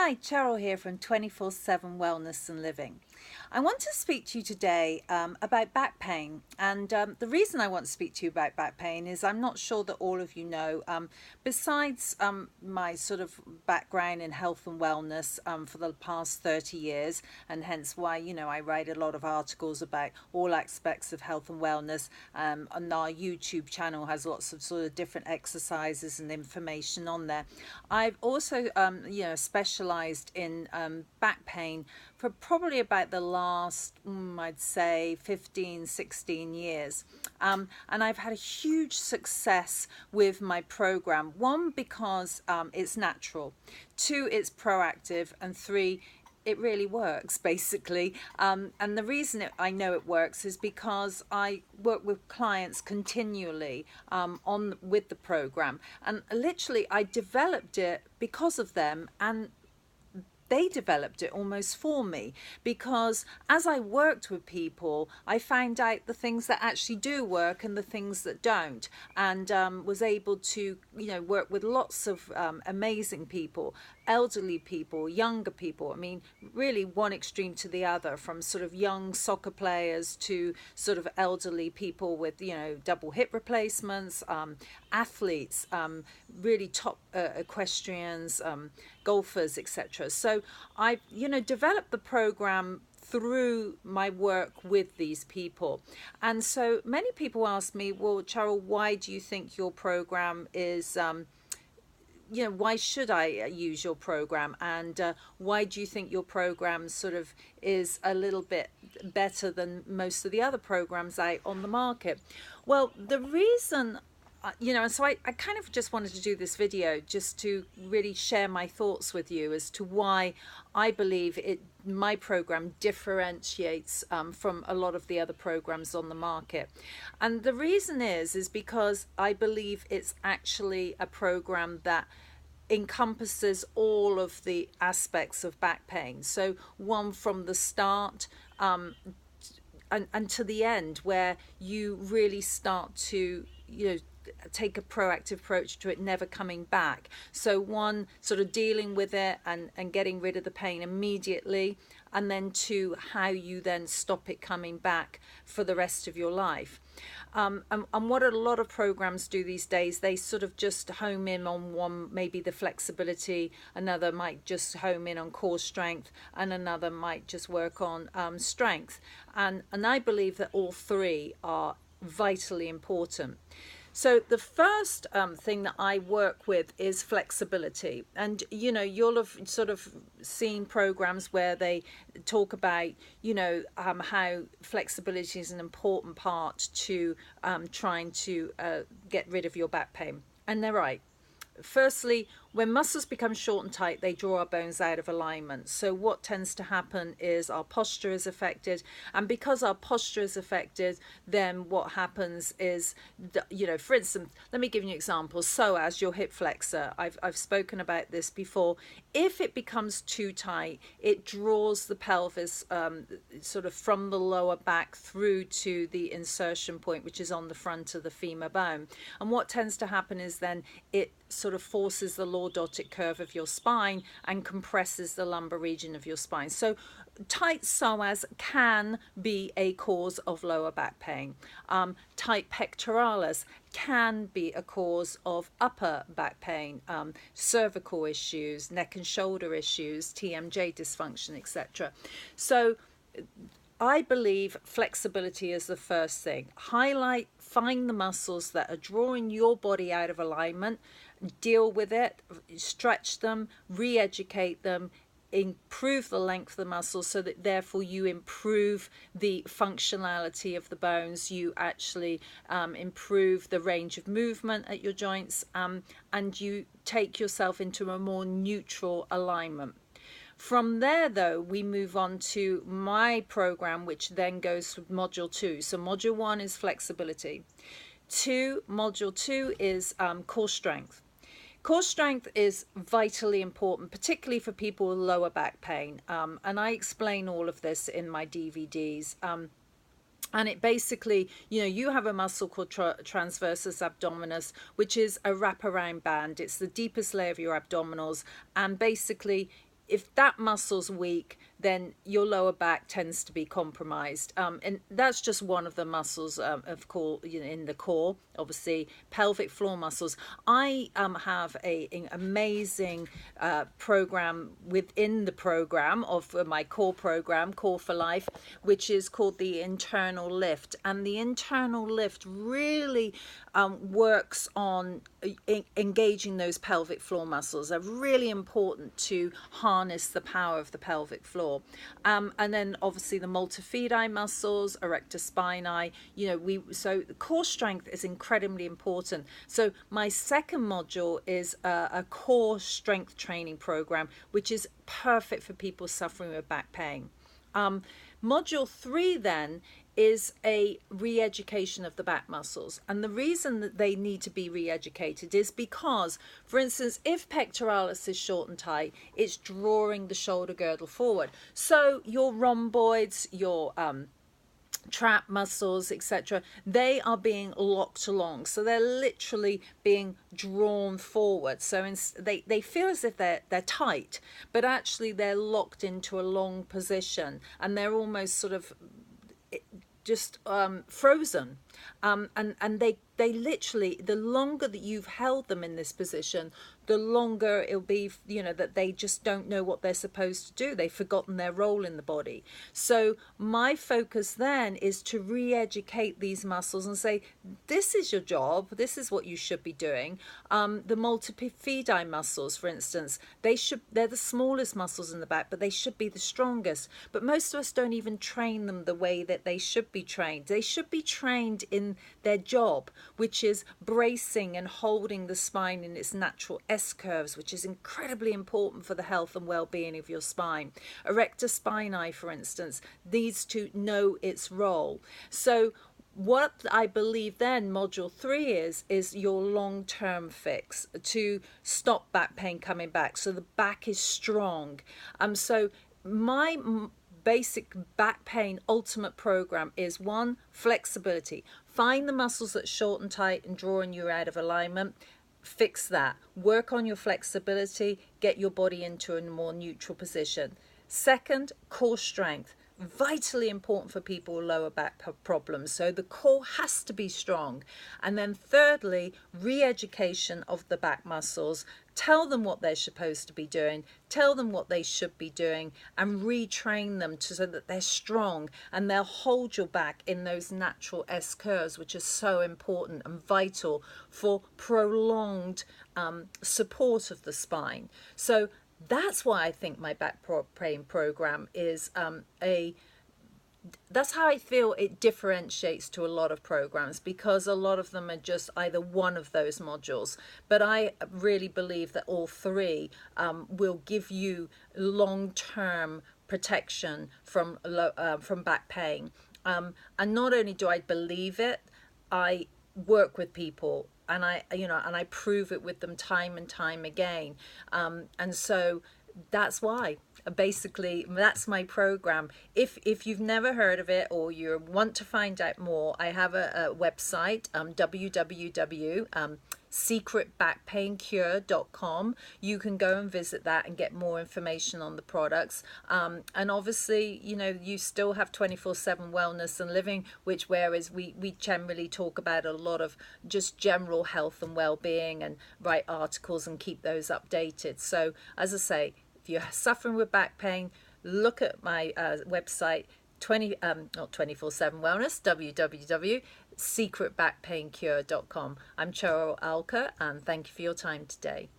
Hi, Cheryl here from 24/7 Wellness and Living. I want to speak to you today about back pain. And the reason I want to speak to you about back pain is I'm not sure that all of you know, besides my sort of background in health and wellness for the past 30 years, and hence why, I write a lot of articles about all aspects of health and wellness. And our YouTube channel has lots of sort of different exercises and information on there. I've also, specialized in back pain for probably about the last, I'd say 15, 16 years. And I've had a huge success with my program. One, because it's natural. Two, it's proactive. And three, it really works basically. And the reason I know it works is because I work with clients continually on with the program, and literally I developed it because of them, and they developed it almost for me, because as I worked with people, I found out the things that actually do work and the things that don't, and was able to work with lots of amazing people, elderly people, younger people. I mean, really one extreme to the other, from sort of young soccer players to sort of elderly people with double hip replacements, athletes, really top equestrians, golfers, etc. So I developed the program through my work with these people. And so many people ask me, well, Cheryl, why do you think your program is why should I use your program, and why do you think your program sort of is a little bit better than most of the other programs out on the market? Well, the reason so I kind of just wanted to do this video just to really share my thoughts with you as to why I believe my program differentiates from a lot of the other programs on the market. And the reason is because I believe it's actually a program that encompasses all of the aspects of back pain. So one, from the start and to the end, where you really start to take a proactive approach to it never coming back. So one, sort of dealing with it and getting rid of the pain immediately, and then two, how you then stop it coming back for the rest of your life. And what a lot of programs do these days, they sort of just home in on one, maybe the flexibility, another might just home in on core strength, and another might just work on strength. And I believe that all three are vitally important. So the first thing that I work with is flexibility. And, you'll have sort of seen programs where they talk about, how flexibility is an important part to trying to get rid of your back pain. And they're right. Firstly, when muscles become short and tight, they draw our bones out of alignment. So what tends to happen is our posture is affected. And because our posture is affected, then what happens is, for instance, let me give you an example. So as your hip flexor, I've spoken about this before. If it becomes too tight, it draws the pelvis sort of from the lower back through to the insertion point, which is on the front of the femur bone. And what tends to happen is then it sort of forces the lordotic curve of your spine and compresses the lumbar region of your spine. So tight psoas can be a cause of lower back pain. Tight pectoralis can be a cause of upper back pain, cervical issues, neck and shoulder issues, TMJ dysfunction, etc. So I believe flexibility is the first thing. Find the muscles that are drawing your body out of alignment, deal with it, stretch them, re-educate them, improve the length of the muscles, so that therefore you improve the functionality of the bones, you actually improve the range of movement at your joints, and you take yourself into a more neutral alignment. From there, though, we move on to my program, which then goes to module 2. So module 1 is flexibility. Module 2 is core strength. Core strength is vitally important, particularly for people with lower back pain. And I explain all of this in my DVDs. And it basically, you have a muscle called transversus abdominis, which is a wraparound band. It's the deepest layer of your abdominals. And basically, if that muscle's weak, then your lower back tends to be compromised. And that's just one of the muscles, of course, in the core, obviously, pelvic floor muscles. I have an amazing program within the program of my core program, Core for Life, which is called the internal lift. And the internal lift really works on engaging those pelvic floor muscles. Are really important to harness the power of the pelvic floor. And then obviously the multifidi muscles, erector spinae, so the core strength is incredibly important. So my second module is a core strength training program, which is perfect for people suffering with back pain. Module 3 then is a re-education of the back muscles, and the reason that they need to be re-educated is because, for instance, if pectoralis is short and tight, it's drawing the shoulder girdle forward. So your rhomboids, your trap muscles, etc., they are being locked along, so they're literally being drawn forward. So they feel as if they're tight, but actually they're locked into a long position, and they're almost sort of just frozen, and they literally, the longer that you've held them in this position, the longer it'll be, that they just don't know what they're supposed to do. They've forgotten their role in the body. So my focus then is to re-educate these muscles and say, this is your job, this is what you should be doing. The multifidi muscles, for instance, they're the smallest muscles in the back, but they should be the strongest. But most of us don't even train them the way that they should be trained. They should be trained in their job, which is bracing and holding the spine in its natural S-curves, which is incredibly important for the health and well-being of your spine. Erector spinae, for instance, needs to know its role. So what I believe then module 3 is your long-term fix to stop back pain coming back, so the back is strong. So my basic back pain ultimate program is 1, flexibility. Find the muscles that short and tight and drawing you out of alignment. Fix that. Work on your flexibility. Get your body into a more neutral position. Second, core strength. Vitally important for people with lower back problems. So the core has to be strong. And then thirdly, re-education of the back muscles. Tell them what they're supposed to be doing, tell them what they should be doing, and retrain them so that they're strong and they'll hold your back in those natural S-curves, which are so important and vital for prolonged support of the spine. So that's why I think my back pain program is that's how I feel it differentiates to a lot of programs, because a lot of them are just either one of those modules. But I really believe that all 3 will give you long-term protection from back pain. And not only do I believe it, I work with people, and I prove it with them time and time again. And so that's why basically that's my program. If you've never heard of it or you want to find out more, I have a website, www.secretbackpaincure.com. You can go and visit that and get more information on the products, and obviously you still have 24/7 wellness and living, whereas we generally talk about a lot of just general health and well-being and write articles and keep those updated. So as I say, if you're suffering with back pain, look at my website, not 24/7 wellness, www.secretbackpaincure.com. I'm Cheryl Alker, and thank you for your time today.